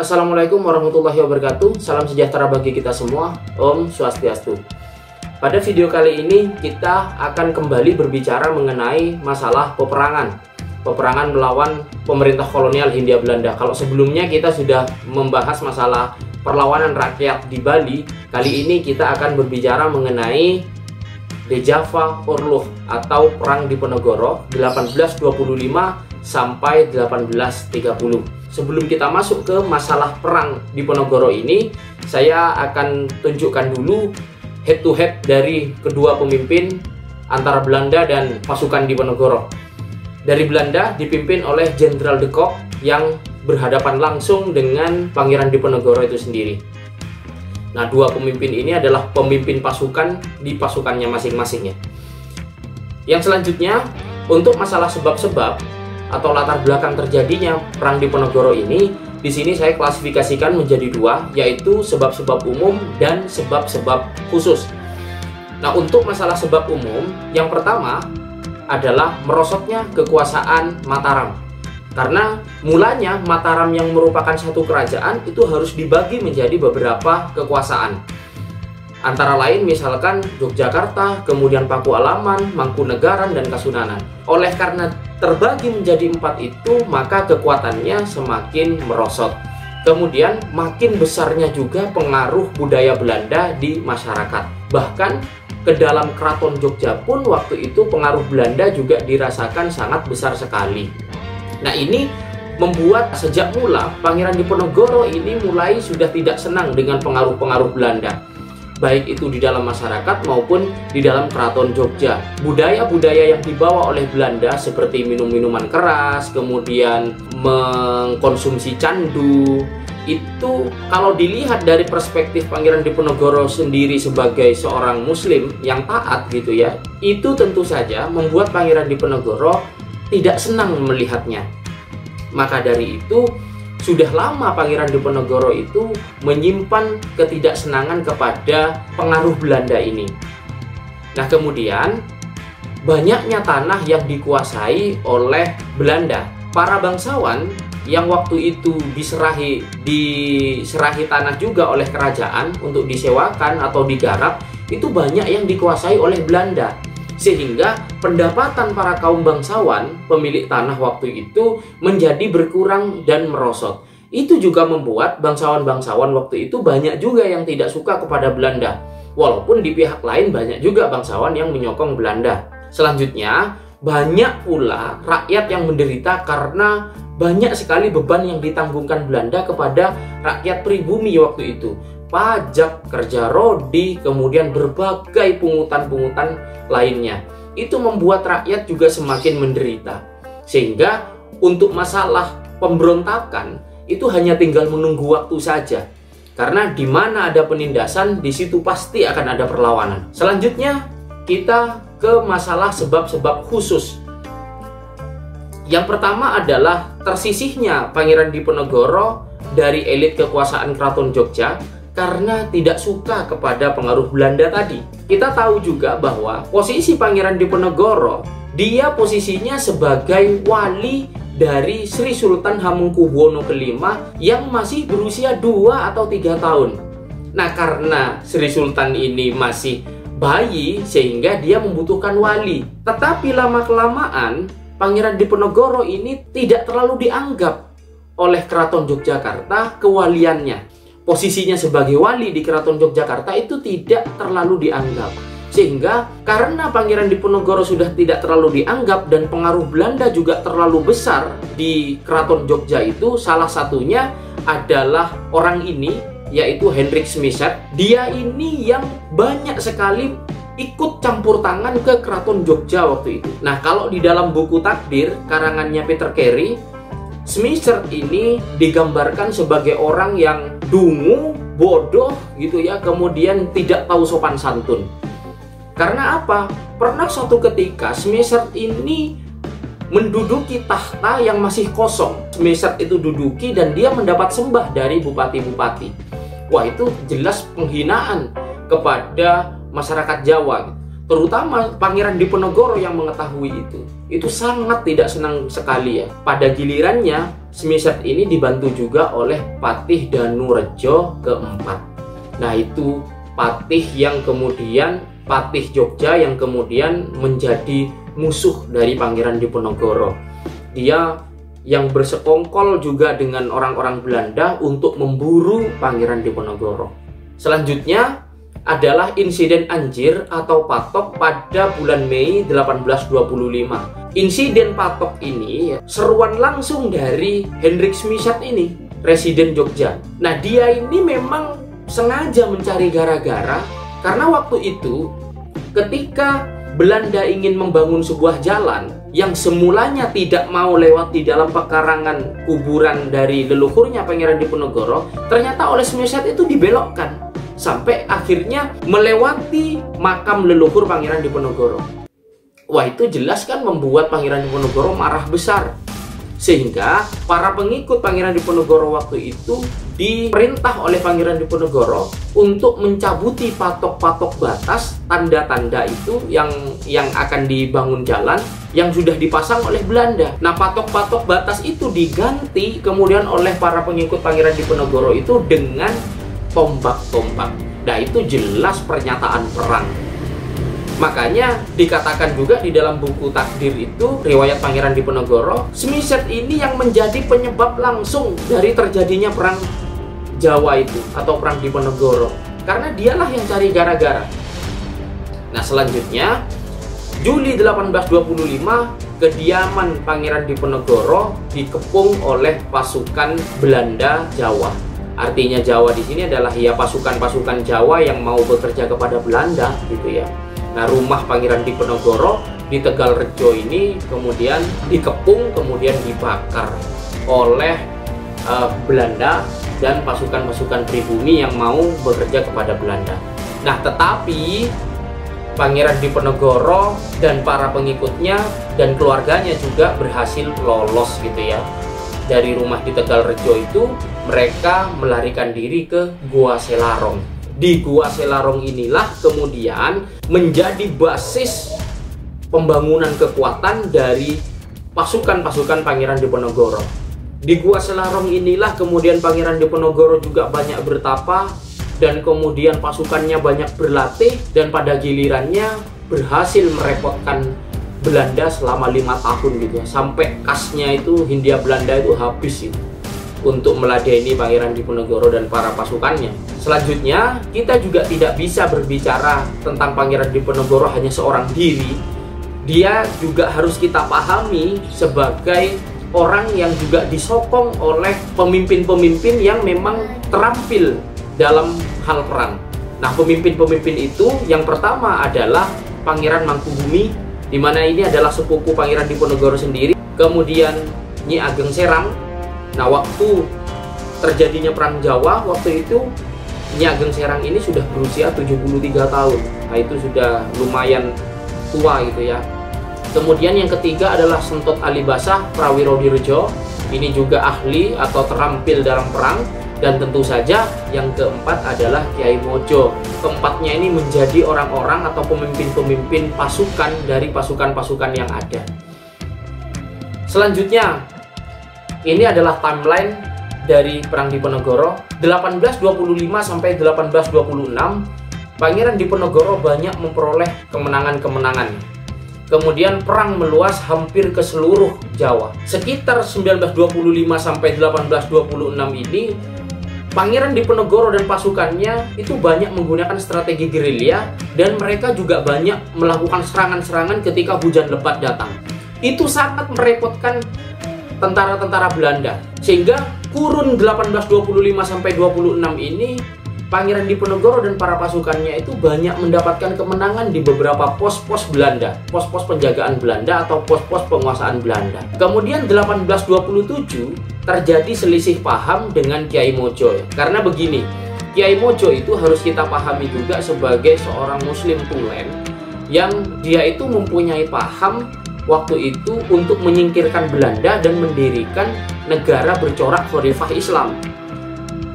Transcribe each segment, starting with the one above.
Assalamualaikum warahmatullahi wabarakatuh. Salam sejahtera bagi kita semua. Om Swastiastu. Pada video kali ini kita akan kembali berbicara mengenai masalah peperangan melawan pemerintah kolonial Hindia Belanda. Kalau sebelumnya kita sudah membahas masalah perlawanan rakyat di Bali, kali ini kita akan berbicara mengenai De Java Oorlog atau Perang Diponegoro 1825 sampai 1830. Sebelum kita masuk ke masalah Perang Diponegoro ini, saya akan tunjukkan dulu head to head dari kedua pemimpin antara Belanda dan pasukan Diponegoro. Dari Belanda dipimpin oleh Jenderal de Kock yang berhadapan langsung dengan Pangeran Diponegoro itu sendiri. Nah, dua pemimpin ini adalah pemimpin pasukan di pasukannya masing-masing ya. Yang selanjutnya, untuk masalah sebab-sebab atau latar belakang terjadinya Perang Diponegoro ini, di sini saya klasifikasikan menjadi dua, yaitu sebab-sebab umum dan sebab-sebab khusus. Nah, untuk masalah sebab umum, yang pertama adalah merosotnya kekuasaan Mataram. Karena mulanya Mataram yang merupakan satu kerajaan itu harus dibagi menjadi beberapa kekuasaan. Antara lain misalkan Yogyakarta, kemudian Pakualaman, Mangkunegaran, dan Kasunanan. Oleh karena terbagi menjadi 4 itu, maka kekuatannya semakin merosot. Kemudian makin besarnya juga pengaruh budaya Belanda di masyarakat. Bahkan ke dalam Keraton Jogja pun waktu itu pengaruh Belanda juga dirasakan sangat besar sekali. Nah, ini membuat sejak mula Pangeran Diponegoro ini mulai sudah tidak senang dengan pengaruh-pengaruh Belanda, baik itu di dalam masyarakat maupun di dalam Keraton Jogja. Budaya-budaya yang dibawa oleh Belanda seperti minum-minuman keras, kemudian mengkonsumsi candu, itu kalau dilihat dari perspektif Pangeran Diponegoro sendiri sebagai seorang muslim yang taat gitu ya, itu tentu saja membuat Pangeran Diponegoro tidak senang melihatnya. Maka dari itu, sudah lama Pangeran Diponegoro itu menyimpan ketidaksenangan kepada pengaruh Belanda ini. Nah, kemudian banyaknya tanah yang dikuasai oleh Belanda. Para bangsawan yang waktu itu diserahi tanah juga oleh kerajaan untuk disewakan atau digarap, itu banyak yang dikuasai oleh Belanda. Sehingga pendapatan para kaum bangsawan pemilik tanah waktu itu menjadi berkurang dan merosot. Itu juga membuat bangsawan-bangsawan waktu itu banyak juga yang tidak suka kepada Belanda. Walaupun di pihak lain banyak juga bangsawan yang menyokong Belanda. Selanjutnya, banyak pula rakyat yang menderita karena banyak sekali beban yang ditanggungkan Belanda kepada rakyat pribumi waktu itu. Pajak, kerja rodi, kemudian berbagai pungutan-pungutan lainnya. Itu membuat rakyat juga semakin menderita. Sehingga untuk masalah pemberontakan itu hanya tinggal menunggu waktu saja. Karena di mana ada penindasan, di situ pasti akan ada perlawanan. Selanjutnya kita ke masalah sebab-sebab khusus. Yang pertama adalah tersisihnya Pangeran Diponegoro dari elit kekuasaan Keraton Jogja karena tidak suka kepada pengaruh Belanda tadi. Kita tahu juga bahwa posisi Pangeran Diponegoro, dia posisinya sebagai wali dari Sri Sultan Hamengkubuwono V yang masih berusia 2 atau 3 tahun. Nah, karena Sri Sultan ini masih bayi sehingga dia membutuhkan wali. Tetapi lama-kelamaan Pangeran Diponegoro ini tidak terlalu dianggap oleh Keraton Yogyakarta kewaliannya. Posisinya sebagai wali di Keraton Yogyakarta itu tidak terlalu dianggap. Sehingga karena Pangeran Diponegoro sudah tidak terlalu dianggap dan pengaruh Belanda juga terlalu besar di Keraton Jogja itu, salah satunya adalah orang ini, yaitu Hendrik Smisset. Dia ini yang banyak sekali ikut campur tangan ke Keraton Jogja waktu itu. Nah, kalau di dalam buku Takdir karangannya Peter Carey, Smisset ini digambarkan sebagai orang yang dungu, bodoh gitu ya, kemudian tidak tahu sopan santun. Karena apa? Pernah suatu ketika Smisset ini menduduki tahta yang masih kosong. Smisset itu duduki dan dia mendapat sembah dari bupati-bupati. Wah, itu jelas penghinaan kepada masyarakat Jawa. terutama Pangeran Diponegoro yang mengetahui itu sangat tidak senang sekali ya. Pada gilirannya Smisat ini dibantu juga oleh Patih Danurejo keempat. Nah itu Patih Jogja yang kemudian menjadi musuh dari Pangeran Diponegoro. Dia yang bersekongkol juga dengan orang-orang Belanda untuk memburu Pangeran Diponegoro. Selanjutnya adalah insiden Anjir atau Patok pada bulan Mei 1825. Insiden Patok ini seruan langsung dari Hendrik Smisat ini, residen Jogja. Nah dia ini memang sengaja mencari gara-gara karena waktu itu ketika Belanda ingin membangun sebuah jalan yang semulanya tidak mau lewat di dalam pekarangan kuburan dari leluhurnya Pangeran Diponegoro, ternyata oleh Smisat itu dibelokkan sampai akhirnya melewati makam leluhur Pangeran Diponegoro. Wah itu jelas kan membuat Pangeran Diponegoro marah besar. Sehingga para pengikut Pangeran Diponegoro waktu itu diperintah oleh Pangeran Diponegoro untuk mencabuti patok-patok batas, tanda-tanda itu yang akan dibangun jalan yang sudah dipasang oleh Belanda. Nah patok-patok batas itu diganti kemudian oleh para pengikut Pangeran Diponegoro itu dengan tombak-tombak. Nah itu jelas pernyataan perang. Makanya dikatakan juga di dalam buku takdir itu, riwayat Pangeran Diponegoro, Smisat ini yang menjadi penyebab langsung dari terjadinya perang Jawa itu atau perang Diponegoro, karena dialah yang cari gara-gara. Nah selanjutnya Juli 1825 kediaman Pangeran Diponegoro dikepung oleh pasukan Belanda Jawa. Artinya Jawa di sini adalah ya pasukan-pasukan Jawa yang mau bekerja kepada Belanda gitu ya. Nah rumah Pangeran Diponegoro di Tegalrejo ini kemudian dikepung, kemudian dibakar oleh Belanda dan pasukan-pasukan pribumi yang mau bekerja kepada Belanda. Nah tetapi Pangeran Diponegoro dan para pengikutnya dan keluarganya juga berhasil lolos gitu ya. Dari rumah di Tegalrejo itu mereka melarikan diri ke Gua Selarong. Di Gua Selarong inilah kemudian menjadi basis pembangunan kekuatan dari pasukan-pasukan Pangeran Diponegoro. Di Gua Selarong inilah kemudian Pangeran Diponegoro juga banyak bertapa dan kemudian pasukannya banyak berlatih dan pada gilirannya berhasil merepotkan Belanda selama 5 tahun gitu ya, sampai kasnya itu Hindia Belanda itu habis itu untuk meladeni Pangeran Diponegoro dan para pasukannya. Selanjutnya kita juga tidak bisa berbicara tentang Pangeran Diponegoro hanya seorang diri. Dia juga harus kita pahami sebagai orang yang juga disokong oleh pemimpin-pemimpin yang memang terampil dalam hal perang. Nah pemimpin-pemimpin itu yang pertama adalah Pangeran Mangkubumi, di mana ini adalah sepupu Pangeran Diponegoro sendiri. Kemudian Nyi Ageng Serang. Nah waktu terjadinya perang Jawa waktu itu Nyi Ageng Serang ini sudah berusia 73 tahun. Nah itu sudah lumayan tua gitu ya. Kemudian yang ketiga adalah Sentot Alibasah Prawirodirejo. Ini juga ahli atau terampil dalam perang. Dan tentu saja yang keempat adalah Kiai Mojo. Keempatnya ini menjadi orang-orang atau pemimpin-pemimpin pasukan dari pasukan-pasukan yang ada. Selanjutnya, ini adalah timeline dari Perang Diponegoro. 1825 sampai 1826, Pangeran Diponegoro banyak memperoleh kemenangan-kemenangan. Kemudian perang meluas hampir ke seluruh Jawa. Sekitar 1925 sampai 1826 ini Pangeran Diponegoro dan pasukannya itu banyak menggunakan strategi gerilya dan mereka juga banyak melakukan serangan-serangan ketika hujan lebat datang. Itu sangat merepotkan tentara-tentara Belanda. Sehingga kurun 1825 sampai 26 ini Pangeran Diponegoro dan para pasukannya itu banyak mendapatkan kemenangan di beberapa pos-pos Belanda, pos-pos penjagaan Belanda atau pos-pos penguasaan Belanda. Kemudian 1827 terjadi selisih paham dengan Kiai Mojo. Karena begini, Kiai Mojo itu harus kita pahami juga sebagai seorang muslim tulen yang dia itu mempunyai paham waktu itu untuk menyingkirkan Belanda dan mendirikan negara bercorak khalifah Islam.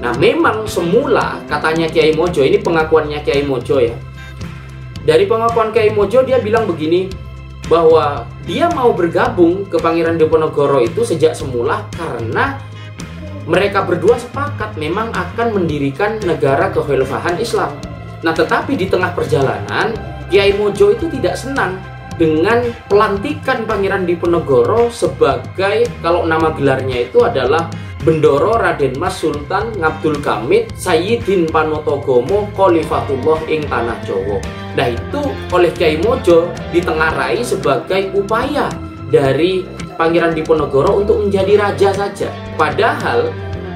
Nah memang semula katanya Kiai Mojo, ini pengakuannya Kiai Mojo ya, Dari pengakuan Kyai Mojo, dia bilang begini, bahwa dia mau bergabung ke Pangeran Diponegoro itu sejak semula karena mereka berdua sepakat memang akan mendirikan negara kekhalifahan Islam. Nah, tetapi di tengah perjalanan, Kyai Mojo itu tidak senang dengan pelantikan Pangeran Diponegoro sebagai, kalau nama gelarnya itu adalah Bendoro Raden Mas Sultan Ngabdul Kamit Sayyidin Panotogomo Khalifatullah ing Tanah Jawa. Nah, itu oleh Kyai Mojo ditengarai sebagai upaya dari Pangeran Diponegoro untuk menjadi raja saja. Padahal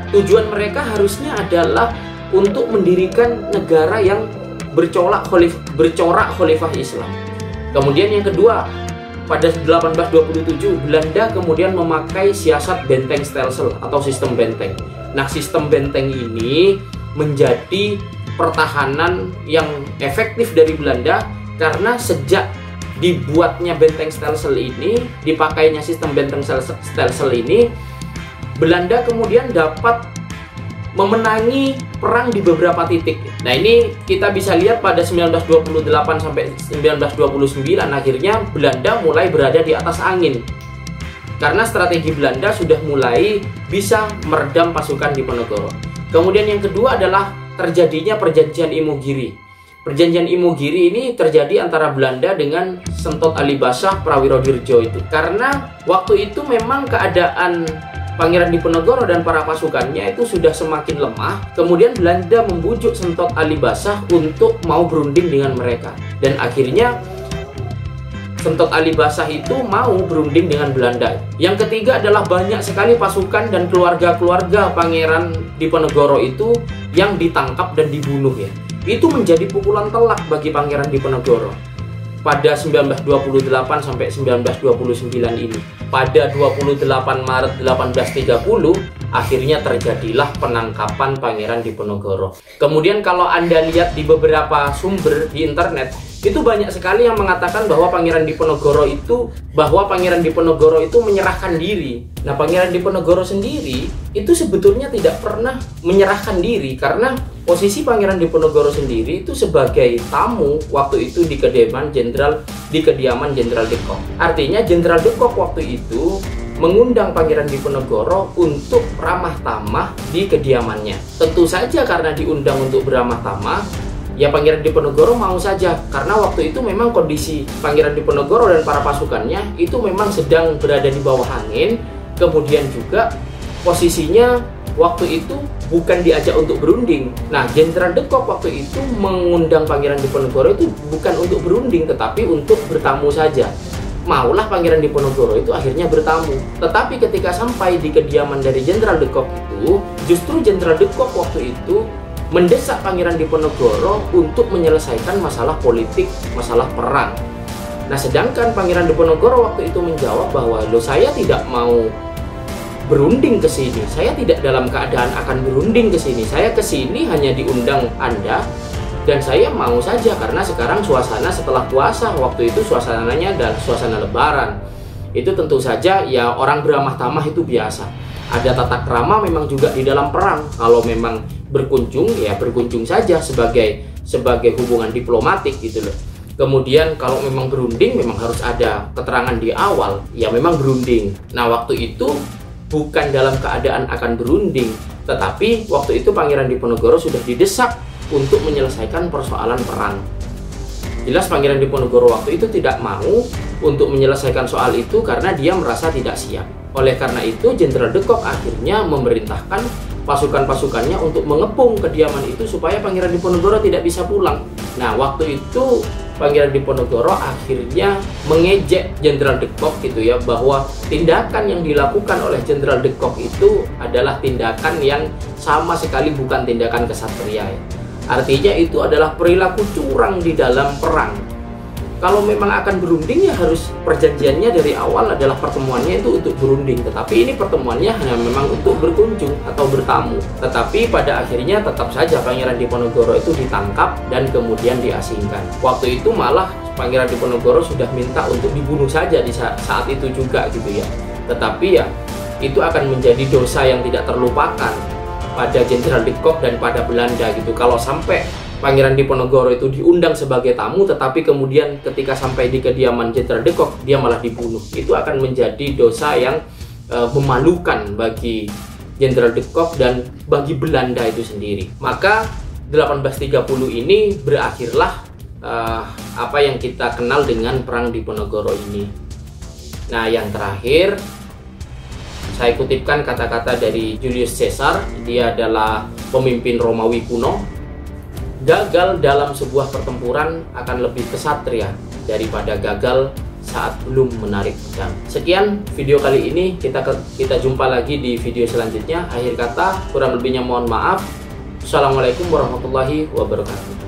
tujuan mereka harusnya adalah untuk mendirikan negara yang bercorak khalifah Islam. Kemudian yang kedua, pada 1827 Belanda kemudian memakai siasat benteng stelsel atau sistem benteng. Nah, sistem benteng ini menjadi pertahanan yang efektif dari Belanda karena sejak dibuatnya benteng stelsel ini, dipakainya sistem benteng stelsel ini, Belanda kemudian dapat memenangi perang di beberapa titik. Nah, ini kita bisa lihat pada 1928 sampai 1929 akhirnya Belanda mulai berada di atas angin. Karena strategi Belanda sudah mulai bisa meredam pasukan Diponegoro. Kemudian yang kedua adalah terjadinya perjanjian Imogiri. Perjanjian Imogiri ini terjadi antara Belanda dengan Sentot Alibasah Prawirodirjo itu. Karena waktu itu memang keadaan Pangeran Diponegoro dan para pasukannya itu sudah semakin lemah. Kemudian Belanda membujuk Sentot Alibasah untuk mau berunding dengan mereka. Dan akhirnya Sentot Alibasah itu mau berunding dengan Belanda. Yang ketiga adalah banyak sekali pasukan dan keluarga-keluarga Pangeran Diponegoro itu yang ditangkap dan dibunuh ya. Itu menjadi pukulan telak bagi Pangeran Diponegoro. Pada 1928 sampai 1929 ini. Pada 28 Maret 1830 akhirnya terjadilah penangkapan Pangeran Diponegoro. Kemudian kalau Anda lihat di beberapa sumber di internet, itu banyak sekali yang mengatakan bahwa Pangeran Diponegoro itu menyerahkan diri. Nah, Pangeran Diponegoro sendiri itu sebetulnya tidak pernah menyerahkan diri karena posisi Pangeran Diponegoro sendiri itu sebagai tamu waktu itu di kediaman Jenderal de Kock. Artinya Jenderal de Kock waktu itu mengundang Pangeran Diponegoro untuk ramah tamah di kediamannya. Tentu saja karena diundang untuk beramah tamah, ya Pangeran Diponegoro mau saja karena waktu itu memang kondisi Pangeran Diponegoro dan para pasukannya itu memang sedang berada di bawah angin. Kemudian juga posisinya waktu itu bukan diajak untuk berunding. Nah, Jenderal de Kock waktu itu mengundang Pangeran Diponegoro itu bukan untuk berunding tetapi untuk bertamu saja. Maulah Pangeran Diponegoro itu akhirnya bertamu. Tetapi ketika sampai di kediaman dari Jenderal de Kock itu, justru Jenderal de Kock waktu itu mendesak Pangeran Diponegoro untuk menyelesaikan masalah politik, masalah perang. Nah, sedangkan Pangeran Diponegoro waktu itu menjawab bahwa, "Loh, saya tidak mau berunding ke sini. Saya tidak dalam keadaan akan berunding ke sini. Saya ke sini hanya diundang Anda dan saya mau saja karena sekarang suasana setelah puasa, waktu itu suasananya adalah suasana lebaran. Itu tentu saja ya orang beramah tamah itu biasa. Ada tata krama memang juga di dalam perang. Kalau memang berkunjung ya berkunjung saja sebagai hubungan diplomatik gitu loh. Kemudian kalau memang berunding memang harus ada keterangan di awal, ya memang berunding. Nah, waktu itu bukan dalam keadaan akan berunding, tetapi waktu itu Pangeran Diponegoro sudah didesak untuk menyelesaikan persoalan perang. Jelas Pangeran Diponegoro waktu itu tidak mau untuk menyelesaikan soal itu karena dia merasa tidak siap. Oleh karena itu Jenderal de Kock akhirnya memerintahkan pasukan-pasukannya untuk mengepung kediaman itu supaya Pangeran Diponegoro tidak bisa pulang. Nah, waktu itu Pangeran Diponegoro akhirnya mengejek Jenderal de Kock gitu ya, bahwa tindakan yang dilakukan oleh Jenderal de Kock itu adalah tindakan yang sama sekali bukan tindakan kesatria ya. Artinya itu adalah perilaku curang di dalam perang. Kalau memang akan berunding ya harus perjanjiannya dari awal adalah pertemuannya itu untuk berunding. Tetapi ini pertemuannya hanya memang untuk berkunjung atau bertamu. Tetapi pada akhirnya tetap saja Pangeran Diponegoro itu ditangkap dan kemudian diasingkan. Waktu itu malah Pangeran Diponegoro sudah minta untuk dibunuh saja di saat itu juga gitu ya. Tetapi ya itu akan menjadi dosa yang tidak terlupakan pada Jenderal de Kock dan pada Belanda gitu. Kalau sampai Pangeran Diponegoro itu diundang sebagai tamu, tetapi kemudian ketika sampai di kediaman Jenderal de Kock, dia malah dibunuh. Itu akan menjadi dosa yang memalukan bagi Jenderal de Kock dan bagi Belanda itu sendiri. Maka 1830 ini berakhirlah apa yang kita kenal dengan Perang Diponegoro ini. Nah, yang terakhir saya kutipkan kata-kata dari Julius Caesar. Dia adalah pemimpin Romawi kuno. Gagal dalam sebuah pertempuran akan lebih kesatria daripada gagal saat belum menarik pedang. Sekian video kali ini, kita jumpa lagi di video selanjutnya. Akhir kata, kurang lebihnya mohon maaf. Assalamualaikum warahmatullahi wabarakatuh.